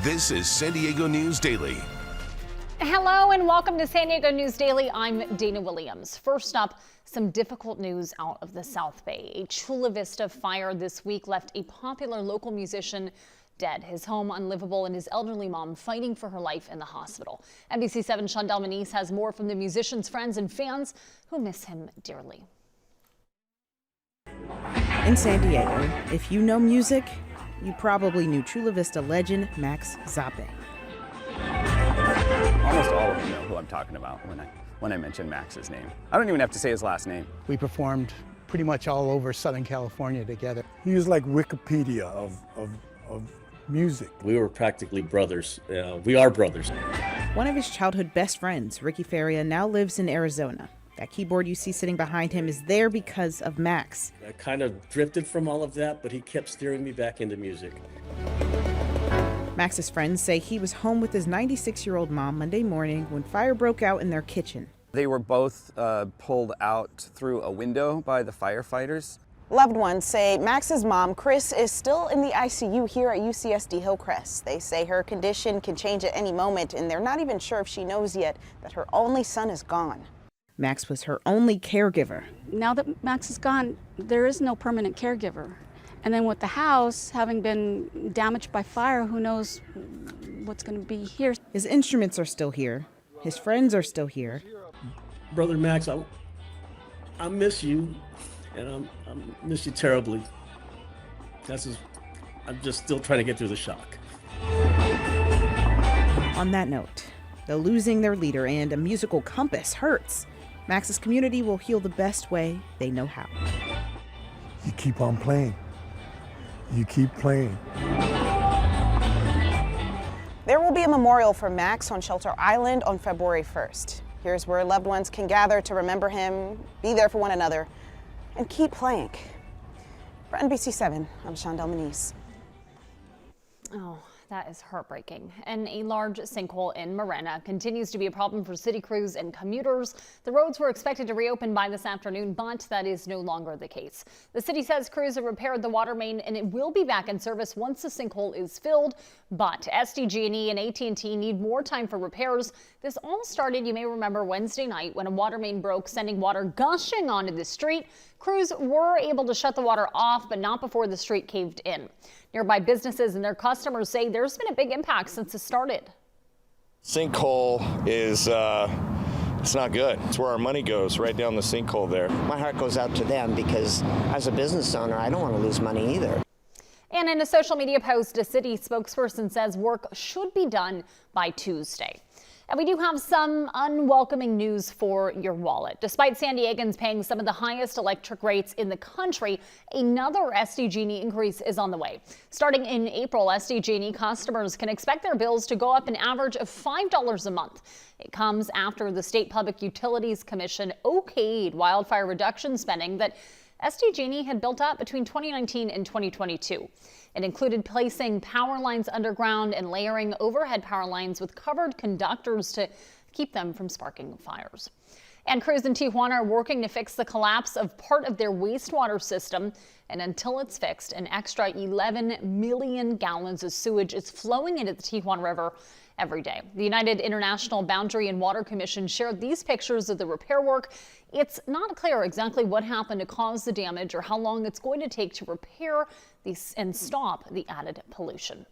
This is San Diego News Daily. Hello and welcome to San Diego News Daily. I'm Dana Williams. First up, some difficult news out of the South Bay. A Chula Vista fire this week left a popular local musician dead, his home unlivable, and his elderly mom fighting for her life in the hospital. NBC 7's Shondell Manise has more from the musician's friends and fans who miss him dearly. In San Diego, if you know music, you probably knew Chula Vista legend Max Zape. Almost all of them know who I'm talking about when I mention Max's name. I don't even have to say his last name. We performed pretty much all over Southern California together. He was like Wikipedia of music. We were practically brothers. We are brothers. One of his childhood best friends, Ricky Faria, now lives in Arizona. That keyboard you see sitting behind him is there because of Max. I kind of drifted from all of that, but he kept steering me back into music. Max's friends say he was home with his 96-year-old mom Monday morning when fire broke out in their kitchen. They were both pulled out through a window by the firefighters. Loved ones say Max's mom, Chris, is still in the ICU here at UCSD Hillcrest. They say her condition can change at any moment, and they're not even sure if she knows yet that her only son is gone. Max was her only caregiver. Now that Max is gone, there is no permanent caregiver. And then with the house having been damaged by fire, who knows what's going to be here. His instruments are still here. His friends are still here. Brother Max, I miss you, and I miss you terribly. I'm just still trying to get through the shock. On that note, though losing their leader and a musical compass hurts, Max's community will heal the best way they know how. You keep on playing. You keep playing. There will be a memorial for Max on Shelter Island on February 1st. Here's where loved ones can gather to remember him, be there for one another, and keep playing. For NBC 7, I'm Shondell Manise. Oh, that is heartbreaking. And a large sinkhole in Morena continues to be a problem for city crews and commuters. The roads were expected to reopen by this afternoon, but that is no longer the case. The city says crews have repaired the water main and it will be back in service once the sinkhole is filled. But SDG&E and AT&T need more time for repairs. This all started, you may remember, Wednesday night when a water main broke, sending water gushing onto the street. Crews were able to shut the water off, but not before the street caved in. Nearby businesses and their customers say there's been a big impact since it started. Sinkhole is it's not good. It's where our money goes, right down the sinkhole there. My heart goes out to them because as a business owner, I don't want to lose money either. And in a social media post, a city spokesperson says work should be done by Tuesday. And we do have some unwelcoming news for your wallet. Despite San Diegans paying some of the highest electric rates in the country, another SDG&E increase is on the way. Starting in April, SDG&E customers can expect their bills to go up an average of $5 a month. It comes after the State Public Utilities Commission okayed wildfire reduction spending that SDG&E had built up between 2019 and 2022. It included placing power lines underground and layering overhead power lines with covered conductors to keep them from sparking fires. And crews in Tijuana are working to fix the collapse of part of their wastewater system. And until it's fixed, an extra 11 million gallons of sewage is flowing into the Tijuana River every day. The United International Boundary and Water Commission shared these pictures of the repair work. It's not clear exactly what happened to cause the damage or how long it's going to take to repair these and stop the added pollution.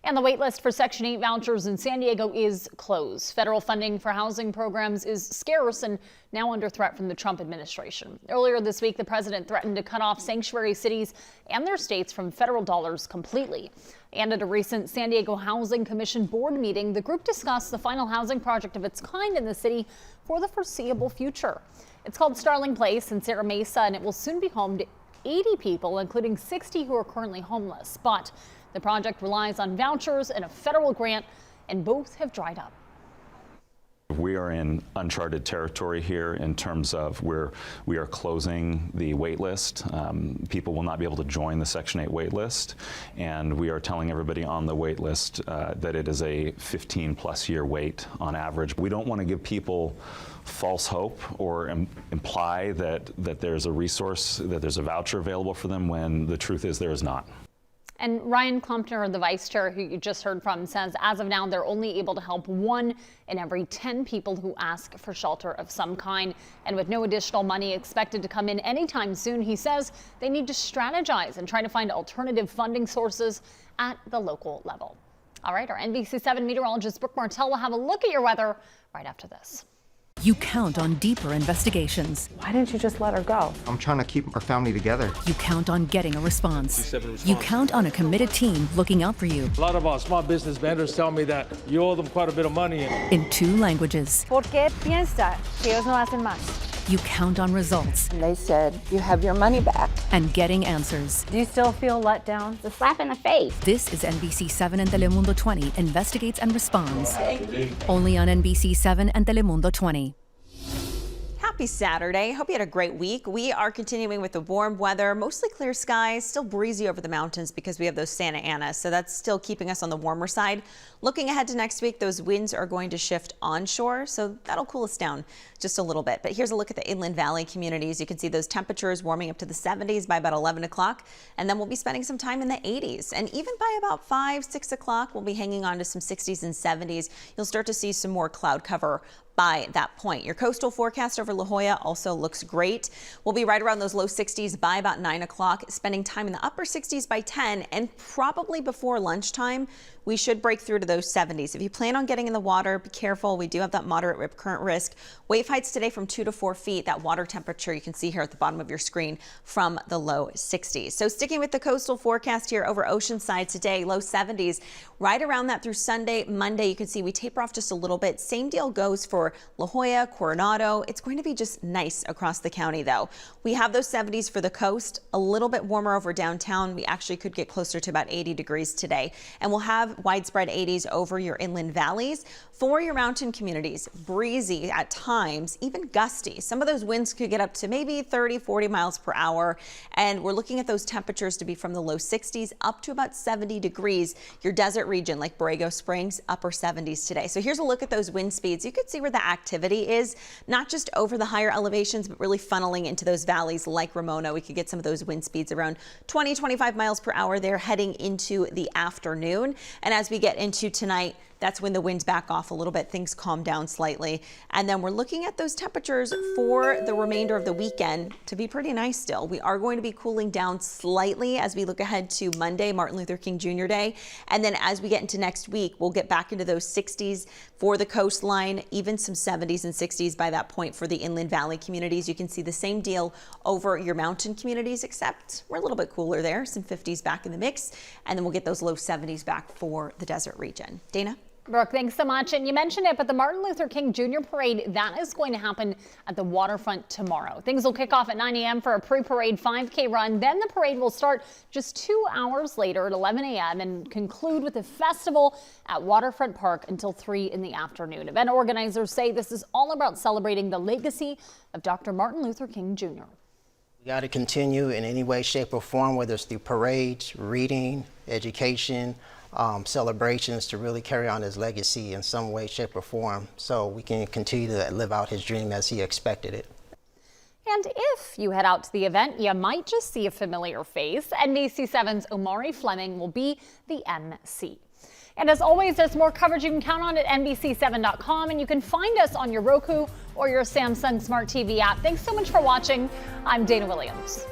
And the wait list for Section 8 vouchers in San Diego is closed. Federal funding for housing programs is scarce and now under threat from the Trump administration. Earlier this week, the president threatened to cut off sanctuary cities and their states from federal dollars completely. And at a recent San Diego Housing Commission board meeting, the group discussed the final housing project of its kind in the city for the foreseeable future. It's called Starling Place in Sierra Mesa, and it will soon be home to 80 people, including 60 who are currently homeless. But the project relies on vouchers and a federal grant, and both have dried up. We are in uncharted territory here in terms of where we are closing the wait list. People will not be able to join the Section 8 wait list, and we are telling everybody on the wait list that it is a 15-plus year wait on average. We don't want to give people false hope or imply that there's a resource, that there's a voucher available for them when the truth is there is not. And Ryan Klumpner, the vice chair who you just heard from, says as of now they're only able to help 1 in every 10 people who ask for shelter of some kind. And with no additional money expected to come in anytime soon, he says they need to strategize and try to find alternative funding sources at the local level. All right, our NBC7 meteorologist Brooke Martell will have a look at your weather right after this. You count on deeper investigations. Why didn't you just let her go? I'm trying to keep our family together. You count on getting a response. You count on a committed team looking out for you. A lot of our small business vendors tell me that you owe them quite a bit of money. In 2 languages. ¿Por qué piensa que ellos no hacen más? You count on results. And they said, you have your money back. And getting answers. Do you still feel let down? It's a slap in the face. This is NBC7 and Telemundo 20 investigates and responds. Only on NBC7 and Telemundo 20. Happy Saturday. Hope you had a great week. We are continuing with the warm weather, mostly clear skies, still breezy over the mountains because we have those Santa Anas, so that's still keeping us on the warmer side. Looking ahead to next week, those winds are going to shift onshore, so that'll cool us down just a little bit. But here's a look at the Inland Valley communities. You can see those temperatures warming up to the 70s by about 11 o'clock, and then we'll be spending some time in the 80s. And even by about 5, 6 o'clock, we'll be hanging on to some 60s and 70s. You'll start to see some more cloud cover by that point. Your coastal forecast over La Jolla also looks great. We'll be right around those low 60s by about 9 o'clock, spending time in the upper 60s by 10, and probably before lunchtime, we should break through to those 70s. If you plan on getting in the water, be careful. We do have that moderate rip current risk. Wave heights today from 2 to 4 feet. That water temperature you can see here at the bottom of your screen from the low 60s. So sticking with the coastal forecast here over Oceanside today, low 70s. Right around that through Sunday, Monday, you can see we taper off just a little bit. Same deal goes for La Jolla, Coronado. It's going to be just nice across the county though. We have those 70s for the coast, a little bit warmer over downtown. We actually could get closer to about 80 degrees today. And we'll have widespread 80s over your inland valleys. For your mountain communities, breezy at times, even gusty. Some of those winds could get up to maybe 30, 40 miles per hour. And we're looking at those temperatures to be from the low 60s up to about 70 degrees. Your desert region like Borrego Springs, upper 70s today. So here's a look at those wind speeds. You can see where the activity is, not just over the higher elevations, but really funneling into those valleys like Ramona. We could get some of those wind speeds around 20, 25 miles per hour there heading into the afternoon. And as we get into tonight, that's when the winds back off a little bit. Things calm down slightly. And then we're looking at those temperatures for the remainder of the weekend to be pretty nice still. We are going to be cooling down slightly as we look ahead to Monday, Martin Luther King Jr. Day. And then as we get into next week, we'll get back into those 60s for the coastline, even some 70s and 60s by that point for the Inland Valley communities. You can see the same deal over your mountain communities, except we're a little bit cooler there, some 50s back in the mix. And then we'll get those low 70s back for the desert region. Dana? Brooke, thanks so much. And you mentioned it, but the Martin Luther King Jr. Parade, that is going to happen at the waterfront tomorrow. Things will kick off at 9 a.m. for a pre-parade 5K run. Then the parade will start just 2 hours later at 11 a.m. and conclude with a festival at Waterfront Park until 3 in the afternoon. Event organizers say this is all about celebrating the legacy of Dr. Martin Luther King Jr. We got to continue in any way, shape, or form, whether it's through parades, reading, education, celebrations, to really carry on his legacy in some way, shape, or form, so we can continue to live out his dream as he expected it. And if you head out to the event, you might just see a familiar face. NBC7's Omari Fleming will be the MC. And as always, there's more coverage you can count on at NBC7.com, and you can find us on your Roku or your Samsung Smart TV app. Thanks so much for watching. I'm Dana Williams.